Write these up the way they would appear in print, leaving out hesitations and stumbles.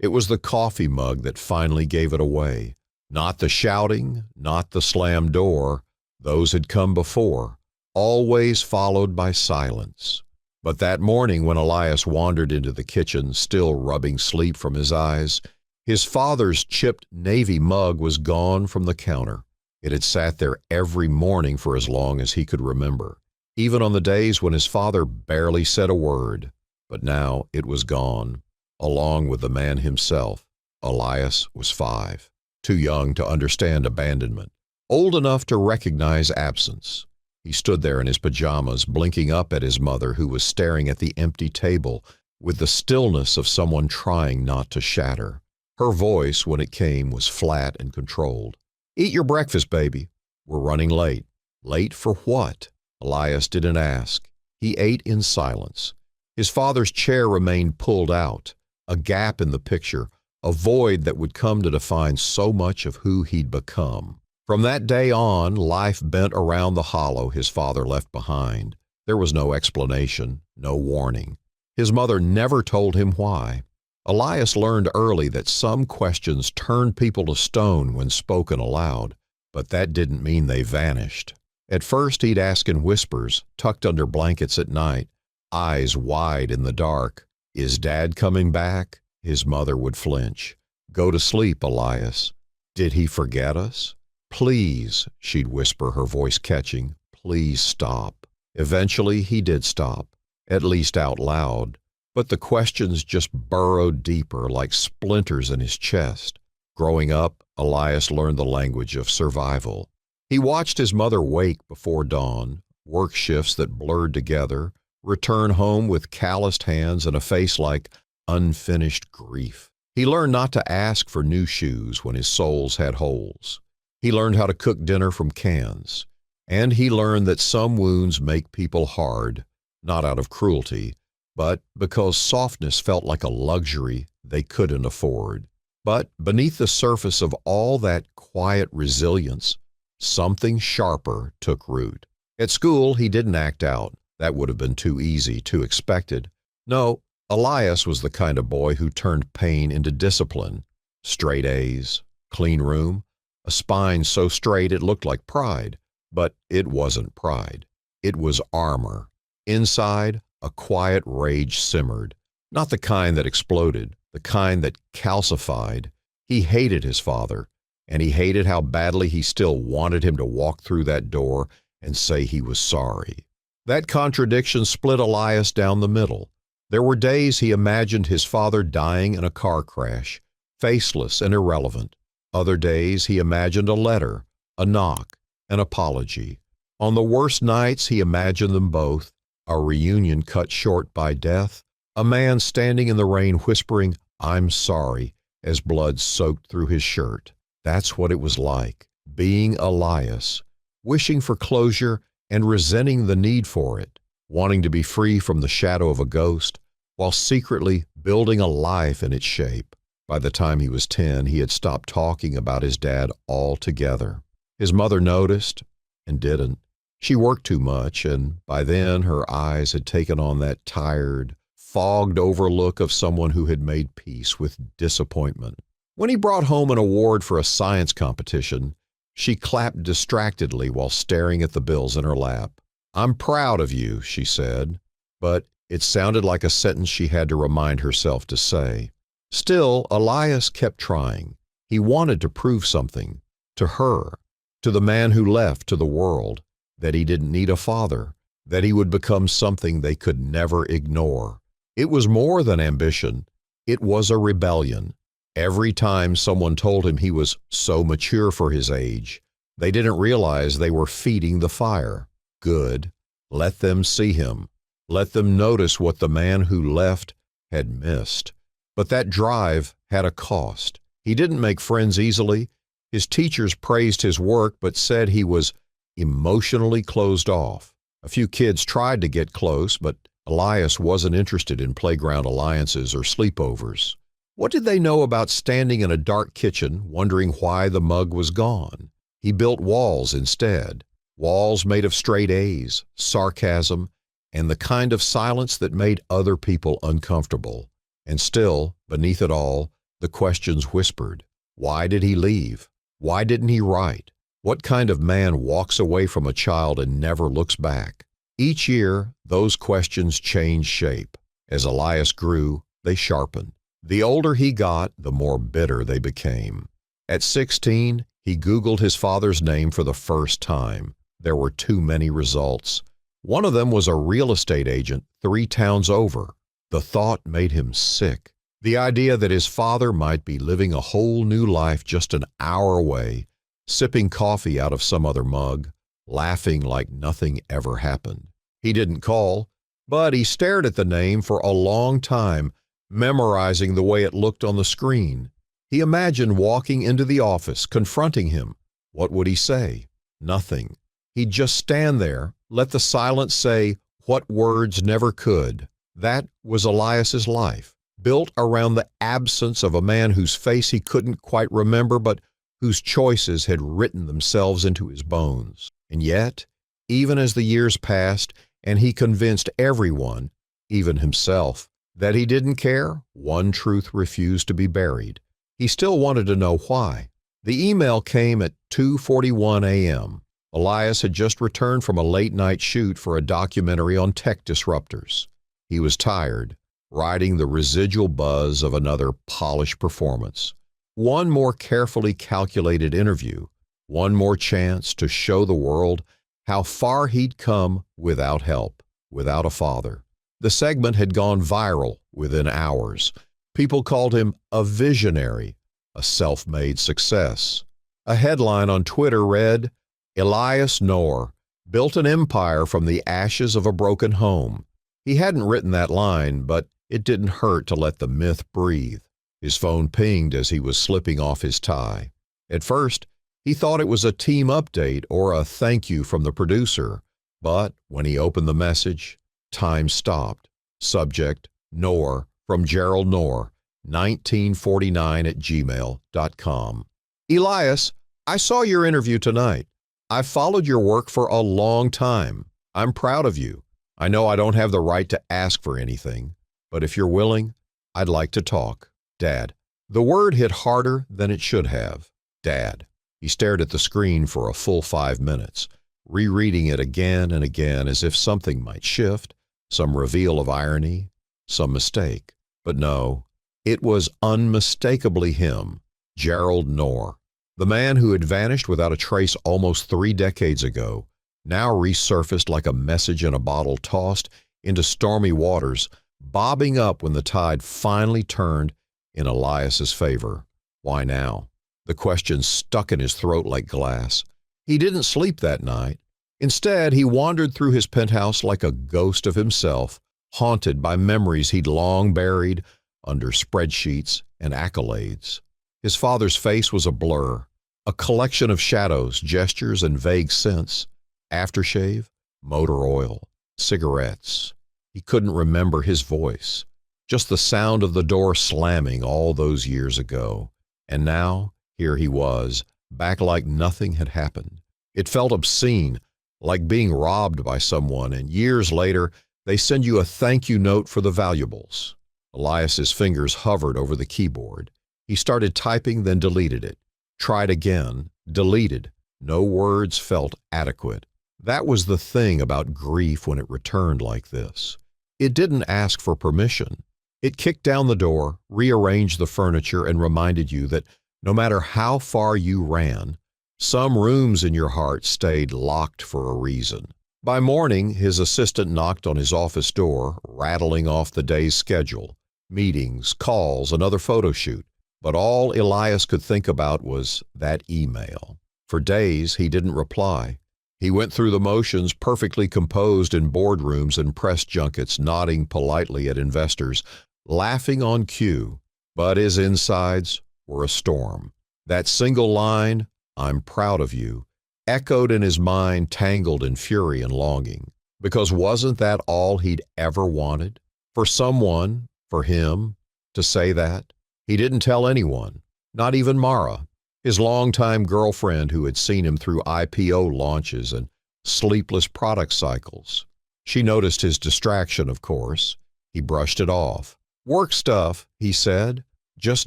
It was the coffee mug that finally gave it away. Not the shouting, not the slammed door. Those had come before, always followed by silence. But that morning when Elias wandered into the kitchen, still rubbing sleep from his eyes, his father's chipped navy mug was gone from the counter. It had sat there every morning for as long as he could remember, even on the days when his father barely said a word. But now it was gone, along with the man himself. Elias was 5, too young to understand abandonment, old enough to recognize absence. He stood there in his pajamas, blinking up at his mother, who was staring at the empty table with the stillness of someone trying not to shatter. Her voice, when it came, was flat and controlled. "Eat your breakfast, baby. We're running late." Late for what? Elias didn't ask. He ate in silence. His father's chair remained pulled out, a gap in the picture, a void that would come to define so much of who he'd become. From that day on, life bent around the hollow his father left behind. There was no explanation, no warning. His mother never told him why. Elias learned early that some questions turned people to stone when spoken aloud, but that didn't mean they vanished. At first he'd ask in whispers, tucked under blankets at night, eyes wide in the dark. "Is Dad coming back?" His mother would flinch. "Go to sleep, Elias. Did he forget us?" "Please," she'd whisper, her voice catching, "please stop." Eventually he did stop, at least out loud. But the questions just burrowed deeper like splinters in his chest. Growing up, Elias learned the language of survival. He watched his mother wake before dawn, work shifts that blurred together, return home with calloused hands and a face like unfinished grief. He learned not to ask for new shoes when his soles had holes. He learned how to cook dinner from cans. And he learned that some wounds make people hard, not out of cruelty, but because softness felt like a luxury they couldn't afford. But beneath the surface of all that quiet resilience, something sharper took root. At school, he didn't act out. That would have been too easy, too expected. No, Elias was the kind of boy who turned pain into discipline. Straight A's, clean room, a spine so straight it looked like pride. But it wasn't pride. It was armor. Inside, a quiet rage simmered, not the kind that exploded, the kind that calcified. He hated his father, and he hated how badly he still wanted him to walk through that door and say he was sorry. That contradiction split Elias down the middle. There were days he imagined his father dying in a car crash, faceless and irrelevant. Other days he imagined a letter, a knock, an apology. On the worst nights he imagined them both, a reunion cut short by death, a man standing in the rain whispering, "I'm sorry," as blood soaked through his shirt. That's what it was like, being Elias, wishing for closure and resenting the need for it, wanting to be free from the shadow of a ghost, while secretly building a life in its shape. By the time he was 10, he had stopped talking about his dad altogether. His mother noticed and didn't. She worked too much, and by then her eyes had taken on that tired, fogged-over look of someone who had made peace with disappointment. When he brought home an award for a science competition, she clapped distractedly while staring at the bills in her lap. "I'm proud of you," she said, but it sounded like a sentence she had to remind herself to say. Still, Elias kept trying. He wanted to prove something, to her, to the man who left, to the world, that he didn't need a father, that he would become something they could never ignore. It was more than ambition. It was a rebellion. Every time someone told him he was so mature for his age, they didn't realize they were feeding the fire. Good. Let them see him. Let them notice what the man who left had missed. But that drive had a cost. He didn't make friends easily. His teachers praised his work but said he was emotionally closed off. A few kids tried to get close, but Elias wasn't interested in playground alliances or sleepovers. What did they know about standing in a dark kitchen, wondering why the mug was gone? He built walls instead. Walls made of straight A's, sarcasm, and the kind of silence that made other people uncomfortable. And still, beneath it all, The questions whispered. Why did he leave? Why didn't he write? What kind of man walks away from a child and never looks back? Each year, those questions changed shape. As Elias grew, they sharpened. The older he got, the more bitter they became. At 16, he Googled his father's name for the first time. There were too many results. One of them was a real estate agent 3 towns over. The thought made him sick. The idea that his father might be living a whole new life just an hour away, sipping coffee out of some other mug, laughing like nothing ever happened. He didn't call, but he stared at the name for a long time, memorizing the way it looked on the screen. He imagined walking into the office, confronting him. What would he say? Nothing. He'd just stand there, let the silence say what words never could. That was Elias's life, built around the absence of a man whose face he couldn't quite remember, but whose choices had written themselves into his bones. And yet, even as the years passed and he convinced everyone, even himself, that he didn't care, one truth refused to be buried. He still wanted to know why. The email came at 2:41 a.m. Elias had just returned from a late-night shoot for a documentary on tech disruptors. He was tired, riding the residual buzz of another polished performance. One more carefully calculated interview, one more chance to show the world how far he'd come without help, without a father. The segment had gone viral within hours. People called him a visionary, a self-made success. A headline on Twitter read, "Elias Noor built an empire from the ashes of a broken home." He hadn't written that line, but it didn't hurt to let the myth breathe. His phone pinged as he was slipping off his tie. At first, he thought it was a team update or a thank you from the producer, but when he opened the message, time stopped. Subject, Noor, from Gerald Noor, 1949@gmail.com. Elias, I saw your interview tonight. I've followed your work for a long time. I'm proud of you. I know I don't have the right to ask for anything, but if you're willing, I'd like to talk. Dad. The word hit harder than it should have. Dad. He stared at the screen for a full 5 minutes, rereading it again and again as if something might shift, some reveal of irony, some mistake. But no, it was unmistakably him, Gerald Noor. The man who had vanished without a trace almost 3 decades ago, now resurfaced like a message in a bottle tossed into stormy waters, bobbing up when the tide finally turned in Elias's favor. Why now? The question stuck in his throat like glass. He didn't sleep that night. Instead, he wandered through his penthouse like a ghost of himself, haunted by memories he'd long buried under spreadsheets and accolades. His father's face was a blur, a collection of shadows, gestures, and vague scents. Aftershave, motor oil, cigarettes. He couldn't remember his voice, just the sound of the door slamming all those years ago. And now, here he was, back like nothing had happened. It felt obscene, like being robbed by someone, and years later, they send you a thank you note for the valuables. Elias's fingers hovered over the keyboard. He started typing, then deleted it. Tried again, deleted. No words felt adequate. That was the thing about grief when it returned like this. It didn't ask for permission. It kicked down the door, rearranged the furniture, and reminded you that no matter how far you ran, some rooms in your heart stayed locked for a reason. By morning, his assistant knocked on his office door, rattling off the day's schedule, meetings, calls, another photo shoot. But all Elias could think about was that email. For days, he didn't reply. He went through the motions, perfectly composed in boardrooms and press junkets, nodding politely at investors, laughing on cue. But his insides were a storm. That single line, "I'm proud of you," echoed in his mind, tangled in fury and longing. Because wasn't that all he'd ever wanted? For someone, for him, to say that? He didn't tell anyone, not even Mara, his longtime girlfriend who had seen him through IPO launches and sleepless product cycles. She noticed his distraction, of course. He brushed it off. "Work stuff," he said. Just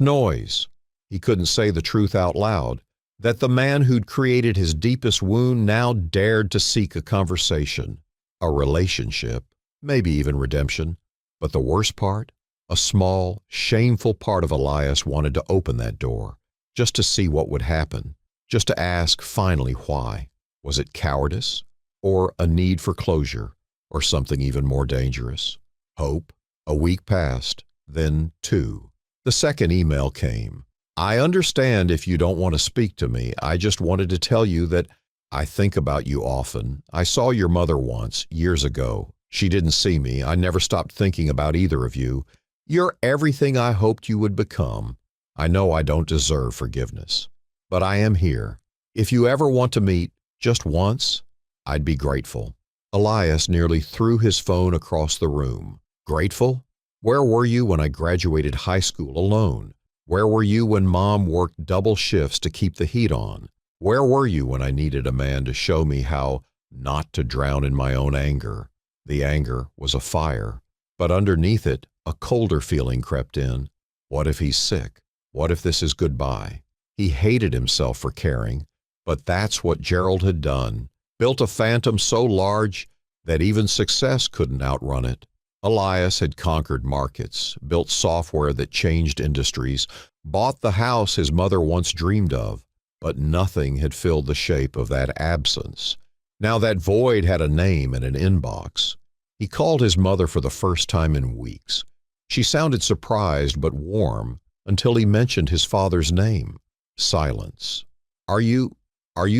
noise. He couldn't say the truth out loud, that the man who'd created his deepest wound now dared to seek a conversation, a relationship, maybe even redemption. But the worst part? A small, shameful part of Elias wanted to open that door, just to see what would happen, just to ask finally why. Was it cowardice, or a need for closure, or something even more dangerous? Hope. A week passed, then 2. The second email came. I understand if you don't want to speak to me. I just wanted to tell you that I think about you often. I saw your mother once, years ago. She didn't see me. I never stopped thinking about either of you. You're everything I hoped you would become. I know I don't deserve forgiveness, but I am here. If you ever want to meet, just once, I'd be grateful. Elias nearly threw his phone across the room. Grateful? Where were you when I graduated high school alone? Where were you when Mom worked double shifts to keep the heat on? Where were you when I needed a man to show me how not to drown in my own anger? The anger was a fire, but underneath it, a colder feeling crept in. What if he's sick? What if this is goodbye? He hated himself for caring, but that's what Gerald had done. Built a phantom so large that even success couldn't outrun it. Elias had conquered markets, built software that changed industries, bought the house his mother once dreamed of, but nothing had filled the shape of that absence. Now that void had a name and an inbox. He called his mother for the first time in weeks. She sounded surprised but warm until he mentioned his father's name. Silence. Are you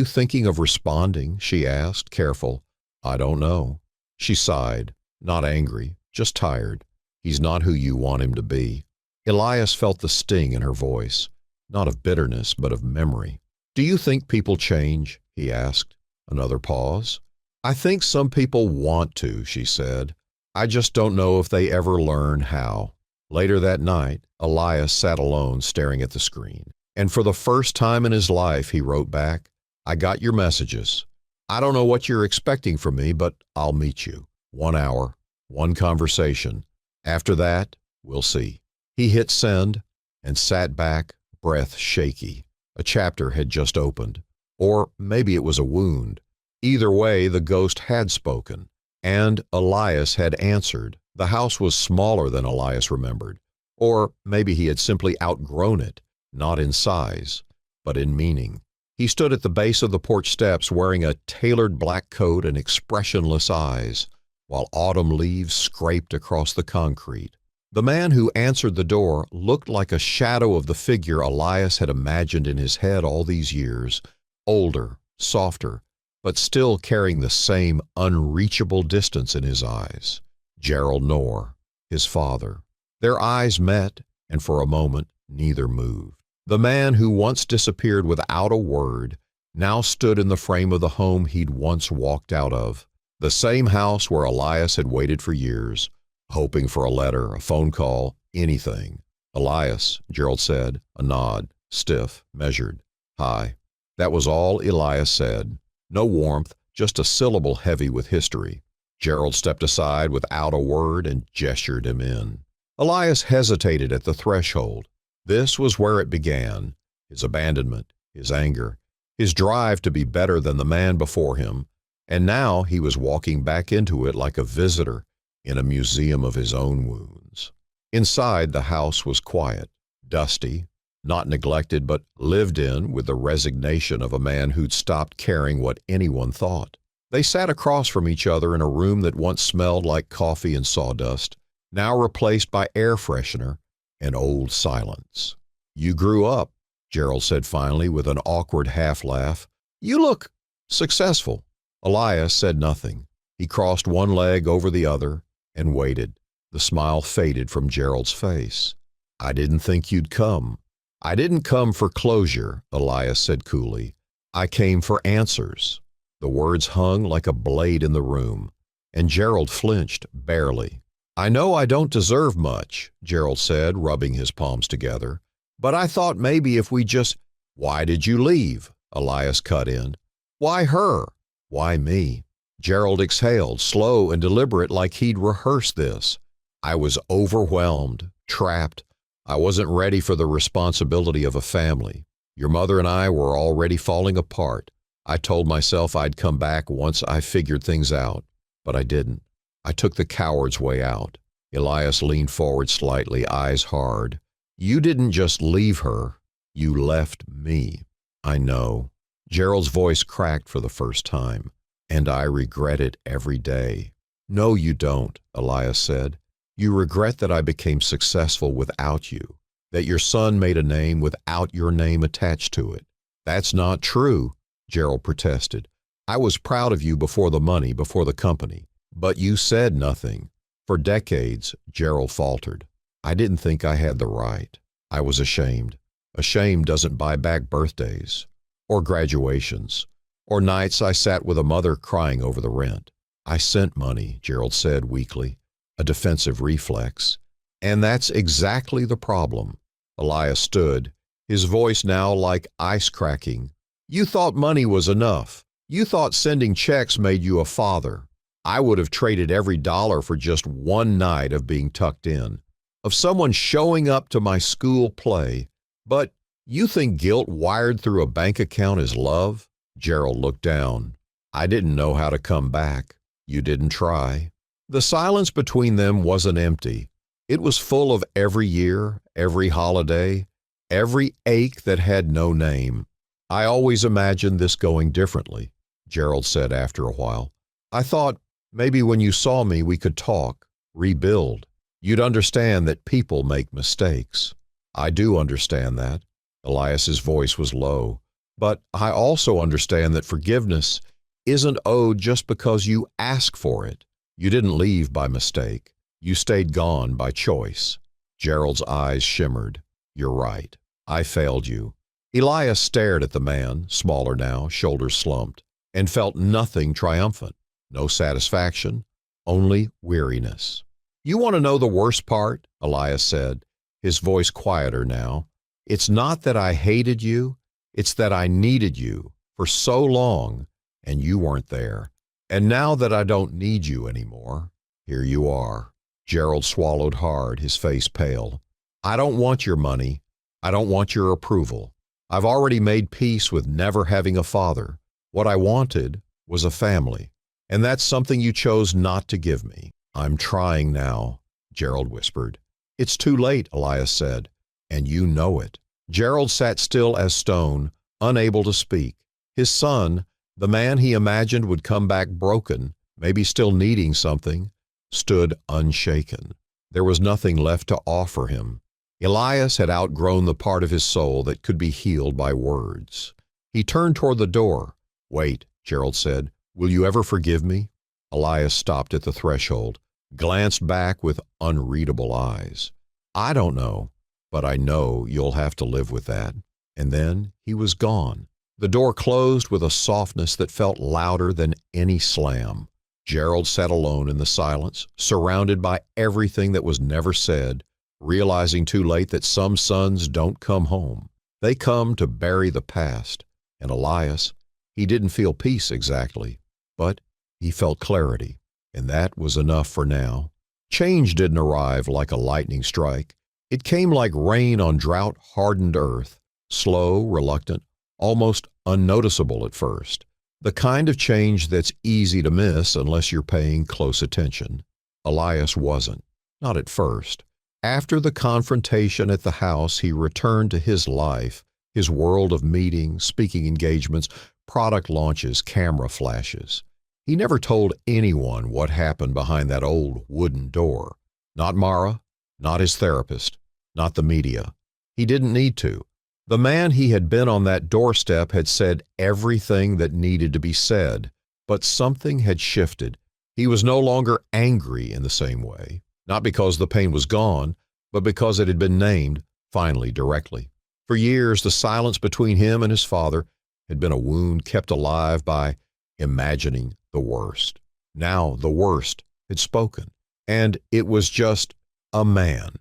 thinking of responding?" she asked, careful. "I don't know." She sighed, not angry, just tired. He's not who you want him to be. Elias felt the sting in her voice, not of bitterness, but of memory. "Do you think people change?" he asked. Another pause. "I think some people want to," she said. "I just don't know if they ever learn how." Later that night, Elias sat alone staring at the screen. And for the first time in his life, he wrote back, "I got your messages. I don't know what you're expecting from me, but I'll meet you. 1 hour, one conversation. After that, we'll see." He hit send and sat back, breath shaky. A chapter had just opened. Or maybe it was a wound. Either way, the ghost had spoken. And Elias had answered. The house was smaller than Elias remembered. Or maybe he had simply outgrown it, not in size, but in meaning. He stood at the base of the porch steps wearing a tailored black coat and expressionless eyes, while autumn leaves scraped across the concrete. The man who answered the door looked like a shadow of the figure Elias had imagined in his head all these years, older, softer, but still carrying the same unreachable distance in his eyes. Gerald Knorr, his father. Their eyes met, and for a moment neither moved. The man who once disappeared without a word now stood in the frame of the home he'd once walked out of, the same house where Elias had waited for years, hoping for a letter, a phone call, anything. "Elias," Gerald said, a nod, stiff, measured. "Hi." That was all Elias said. No warmth, just a syllable heavy with history. Gerald stepped aside without a word and gestured him in. Elias hesitated at the threshold. This was where it began, his abandonment, his anger, his drive to be better than the man before him, and now he was walking back into it like a visitor in a museum of his own wounds. Inside, the house was quiet, dusty, not neglected but lived in with the resignation of a man who'd stopped caring what anyone thought. They sat across from each other in a room that once smelled like coffee and sawdust, now replaced by air freshener and old silence. "You grew up," Gerald said finally with an awkward half-laugh. "You look successful." Elias said nothing. He crossed one leg over the other and waited. The smile faded from Gerald's face. "I didn't think you'd come." "I didn't come for closure," Elias said coolly. "I came for answers." The words hung like a blade in the room, and Gerald flinched barely. "I know I don't deserve much," Gerald said, rubbing his palms together, "but I thought maybe if we just—" "Why did you leave?" Elias cut in. "Why her? Why me?" Gerald exhaled, slow and deliberate like he'd rehearsed this. "I was overwhelmed, trapped. I wasn't ready for the responsibility of a family. Your mother and I were already falling apart. I told myself I'd come back once I figured things out, but I didn't. I took the coward's way out. Elias leaned forward slightly, eyes hard. You didn't just leave her. You left me. I know. Gerald's voice cracked for the first time. And I regret it every day. No, you don't, Elias said. You regret that I became successful without you, that your son made a name without your name attached to it. That's not true, Gerald protested. I was proud of you before the money, before the company. But you said nothing. For decades, Gerald faltered. I didn't think I had the right. I was ashamed. A shame doesn't buy back birthdays, or graduations, or nights I sat with a mother crying over the rent. I sent money, Gerald said weakly, a defensive reflex. And that's exactly the problem. Elias stood, his voice now like ice cracking. You thought money was enough. You thought sending checks made you a father. I would have traded every dollar for just one night of being tucked in, of someone showing up to my school play. But you think guilt wired through a bank account is love? Gerald looked down. I didn't know how to come back. You didn't try. The silence between them wasn't empty. It was full of every year, every holiday, every ache that had no name. I always imagined this going differently, Gerald said after a while. I thought maybe when you saw me we could talk, rebuild. You'd understand that people make mistakes. I do understand that. Elias's voice was low. But I also understand that forgiveness isn't owed just because you ask for it. You didn't leave by mistake. You stayed gone by choice. Gerald's eyes shimmered. You're right. I failed you. Elias stared at the man, smaller now, shoulders slumped, and felt nothing triumphant. No satisfaction, only weariness. You want to know the worst part? Elias said, his voice quieter now. It's not that I hated you. It's that I needed you for so long, and you weren't there. And now that I don't need you anymore, here you are. Gerald swallowed hard, his face pale. I don't want your money. I don't want your approval. I've already made peace with never having a father. What I wanted was a family, and that's something you chose not to give me. I'm trying now, Gerald whispered. It's too late, Elias said, and you know it. Gerald sat still as stone, unable to speak. His son, the man he imagined would come back broken, maybe still needing something, stood unshaken. There was nothing left to offer him. Elias had outgrown the part of his soul that could be healed by words. He turned toward the door. Wait, Gerald said. Will you ever forgive me? Elias stopped at the threshold, glanced back with unreadable eyes. I don't know, but I know you'll have to live with that. And then he was gone. The door closed with a softness that felt louder than any slam. Gerald sat alone in the silence, surrounded by everything that was never said, realizing too late that some sons don't come home. They come to bury the past. And Elias, he didn't feel peace exactly, but he felt clarity, and that was enough for now. Change didn't arrive like a lightning strike. It came like rain on drought-hardened earth, slow, reluctant, almost unnoticeable at first. The kind of change that's easy to miss unless you're paying close attention. Elias wasn't, not at first. After the confrontation at the house, he returned to his life, his world of meetings, speaking engagements, product launches, camera flashes. He never told anyone what happened behind that old wooden door. Not Mara, not his therapist, not the media. He didn't need to. The man he had been on that doorstep had said everything that needed to be said, but something had shifted. He was no longer angry in the same way, not because the pain was gone, but because it had been named, finally, directly. For years, the silence between him and his father had been a wound kept alive by imagining the worst. Now the worst had spoken, and it was just a man,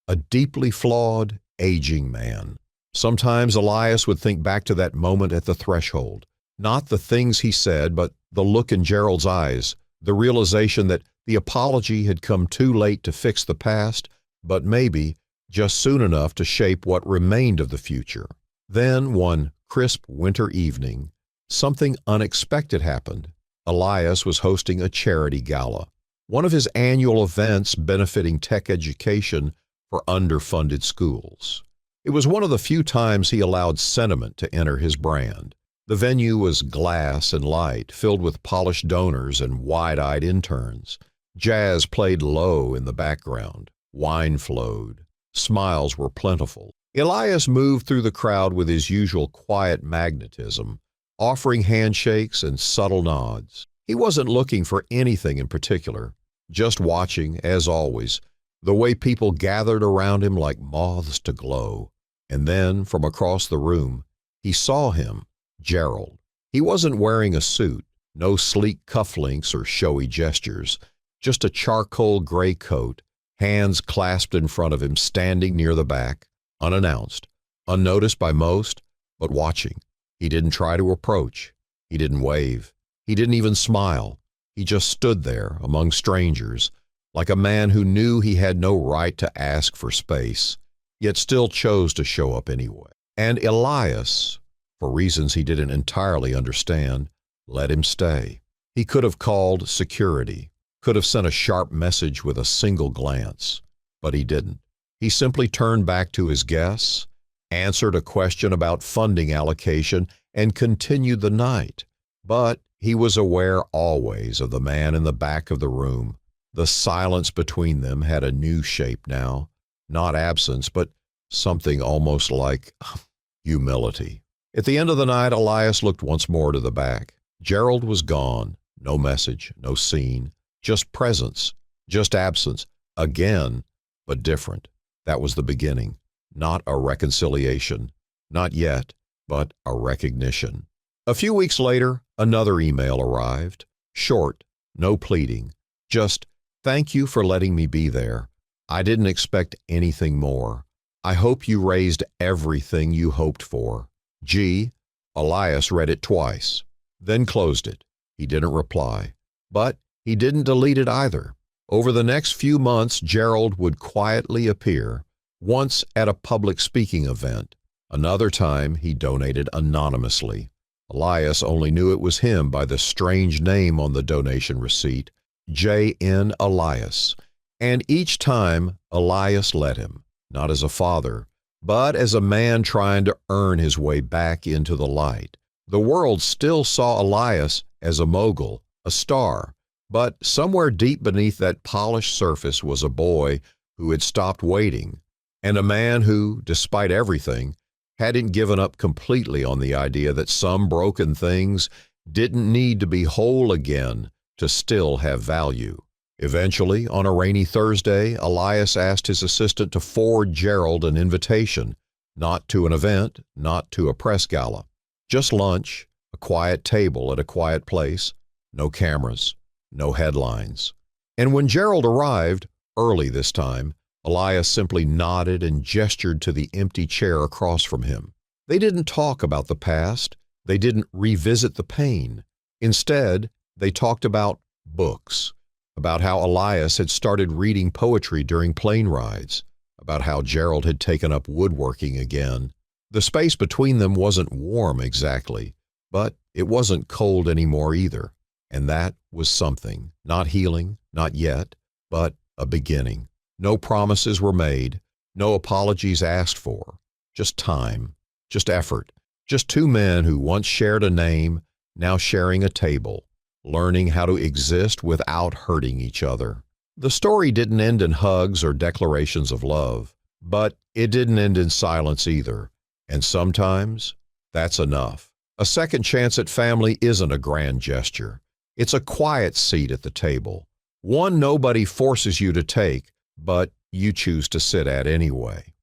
a deeply flawed, aging man. Sometimes Elias would think back to that moment at the threshold, not the things he said, but the look in Gerald's eyes, the realization that the apology had come too late to fix the past, but maybe just soon enough to shape what remained of the future. Then, one crisp winter evening, something unexpected happened. Elias was hosting a charity gala, one of his annual events benefiting tech education for underfunded schools. It was one of the few times he allowed sentiment to enter his brand. The venue was glass and light, filled with polished donors and wide-eyed interns. Jazz played low in the background. Wine flowed. Smiles were plentiful. Elias moved through the crowd with his usual quiet magnetism, offering handshakes and subtle nods. He wasn't looking for anything in particular, just watching, as always, the way people gathered around him like moths to glow. And then, from across the room, he saw him, Gerald. He wasn't wearing a suit, no sleek cufflinks or showy gestures, just a charcoal gray coat, hands clasped in front of him, standing near the back, unannounced, unnoticed by most, but watching. He didn't try to approach. He didn't wave. He didn't even smile. He just stood there among strangers, like a man who knew he had no right to ask for space, yet still chose to show up anyway. And Elias, for reasons he didn't entirely understand, let him stay. He could have called security, could have sent a sharp message with a single glance, but he didn't. He simply turned back to his guests, answered a question about funding allocation, and continued the night. But he was aware always of the man in the back of the room. The silence between them had a new shape now, not absence, but something almost like humility. At the end of the night, Elias looked once more to the back. Gerald was gone. No message, no scene, just presence, just absence. Again, but different. That was the beginning. Not a reconciliation. Not yet, but a recognition. A few weeks later, another email arrived. Short, no pleading. Just, "Thank you for letting me be there. I didn't expect anything more. I hope you raised everything you hoped for. G." Elias read it twice, then closed it. He didn't reply. But he didn't delete it either. Over the next few months, Gerald would quietly appear, once at a public speaking event. Another time, he donated anonymously. Elias only knew it was him by the strange name on the donation receipt, J.N. Elias. And each time, Elias let him, not as a father, but as a man trying to earn his way back into the light. The world still saw Elias as a mogul, a star, but somewhere deep beneath that polished surface was a boy who had stopped waiting, and a man who, despite everything, hadn't given up completely on the idea that some broken things didn't need to be whole again to still have value. Eventually, on a rainy Thursday, Elias asked his assistant to forward Gerald an invitation, not to an event, not to a press gala. Just lunch, a quiet table at a quiet place, no cameras, no headlines. And when Gerald arrived, early this time, Elias simply nodded and gestured to the empty chair across from him. They didn't talk about the past. They didn't revisit the pain. Instead, they talked about books, about how Elias had started reading poetry during plane rides, about how Gerald had taken up woodworking again. The space between them wasn't warm exactly, but it wasn't cold anymore either. And that was something, not healing, not yet, but a beginning. No promises were made, no apologies asked for, just time, just effort, just two men who once shared a name, now sharing a table, learning how to exist without hurting each other. The story didn't end in hugs or declarations of love, but it didn't end in silence either. And sometimes, that's enough. A second chance at family isn't a grand gesture. It's a quiet seat at the table, one nobody forces you to take, but you choose to sit at anyway.